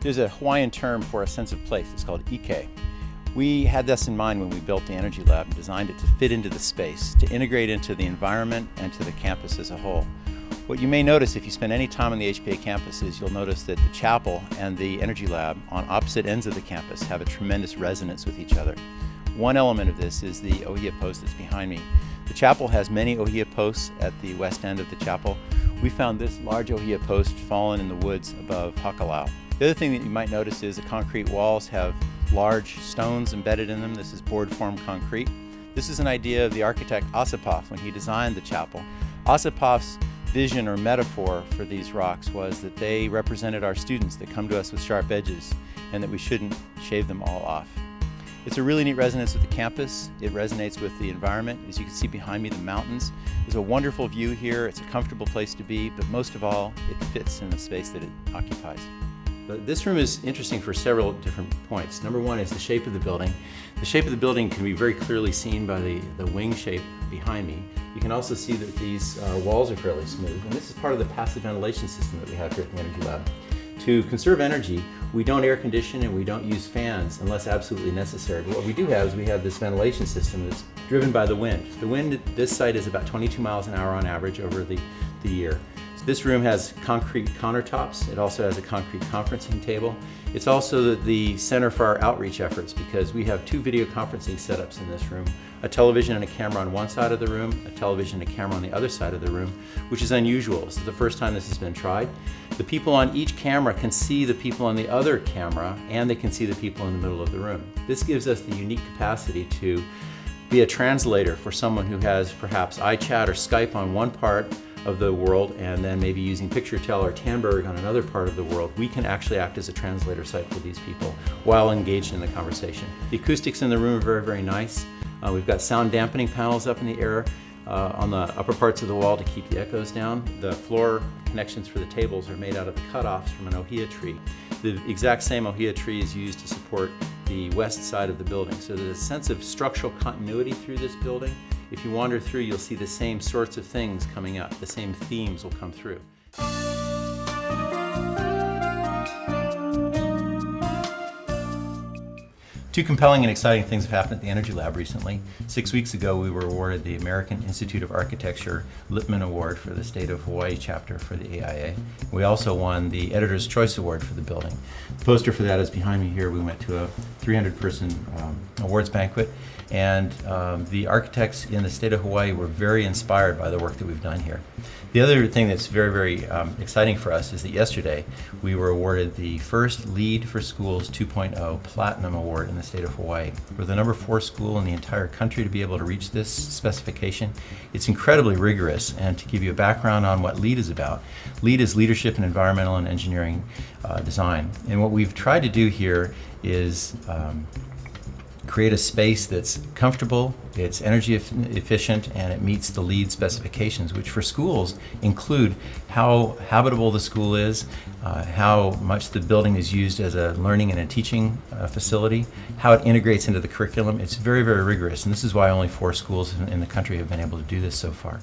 There's a Hawaiian term for a sense of place. It's called ike. We had this in mind when we built the Energy Lab and designed it to fit into the space, to integrate into the environment and to the campus as a whole. What you may notice if you spend any time on the HPA campus is you'll notice that the chapel and the Energy Lab on opposite ends of the campus have a tremendous resonance with each other. One element of this is the ohia post that's behind me. The chapel has many ohia posts at the west end of the chapel. We found this large ohia post fallen in the woods above Hakalau. The other thing that you might notice is the concrete walls have large stones embedded in them. This is board formed concrete. This is an idea of the architect Asapov when he designed the chapel. Asapov's vision or metaphor for these rocks was that they represented our students that come to us with sharp edges and that we shouldn't shave them all off. It's a really neat resonance with the campus. It resonates with the environment. As you can see behind me, the mountains. There's a wonderful view here. It's a comfortable place to be, but most of all, it fits in the space that it occupies. But this room is interesting for several different points. Number one is the shape of the building. The shape of the building can be very clearly seen by the wing shape behind me. You can also see that these walls are fairly smooth, and this is part of the passive ventilation system that we have here at the Energy Lab. To conserve energy, we don't air condition and we don't use fans unless absolutely necessary. But what we do have is we have this ventilation system that's driven by the wind. The wind at this site is about 22 miles an hour on average over the year. This room has concrete countertops. It also has a concrete conferencing table. It's also the center for our outreach efforts because we have two video conferencing setups in this room, a television and a camera on one side of the room, a television and a camera on the other side of the room, which is unusual. This is the first time this has been tried. The people on each camera can see the people on the other camera, and they can see the people in the middle of the room. This gives us the unique capacity to be a translator for someone who has perhaps iChat or Skype on one part of the world and then maybe using PictureTel or Tandberg on another part of the world. We can actually act as a translator site for these people while engaged in the conversation. The acoustics in the room are very, very nice. We've got sound dampening panels up in the air on the upper parts of the wall to keep the echoes down. The floor connections for the tables are made out of the cutoffs from an ohia tree. The exact same ohia tree is used to support the west side of the building. So there's a sense of structural continuity through this building. If you wander through, you'll see the same sorts of things coming up. The same themes will come through. Two compelling and exciting things have happened at the Energy Lab recently. 6 weeks ago, we were awarded the American Institute of Architecture Lippman Award for the State of Hawaii chapter for the AIA. We also won the Editor's Choice Award for the building. The poster for that is behind me here. We went to a 300-person awards banquet, and the architects in the state of Hawaii were very inspired by the work that we've done here. The other thing that's very, very exciting for us is that yesterday we were awarded the first LEED for Schools 2.0 Platinum Award in the state of Hawaii. We're the #4 school in the entire country to be able to reach this specification. It's incredibly rigorous, and to give you a background on what LEED is about, LEED is Leadership in Environmental and Engineering Design. And what we've tried to do here is create a space that's comfortable, it's energy efficient, and it meets the LEED specifications, which for schools include how habitable the school is, how much the building is used as a learning and a teaching facility, how it integrates into the curriculum. It's very, very rigorous, and this is why only 4 schools in the country have been able to do this so far.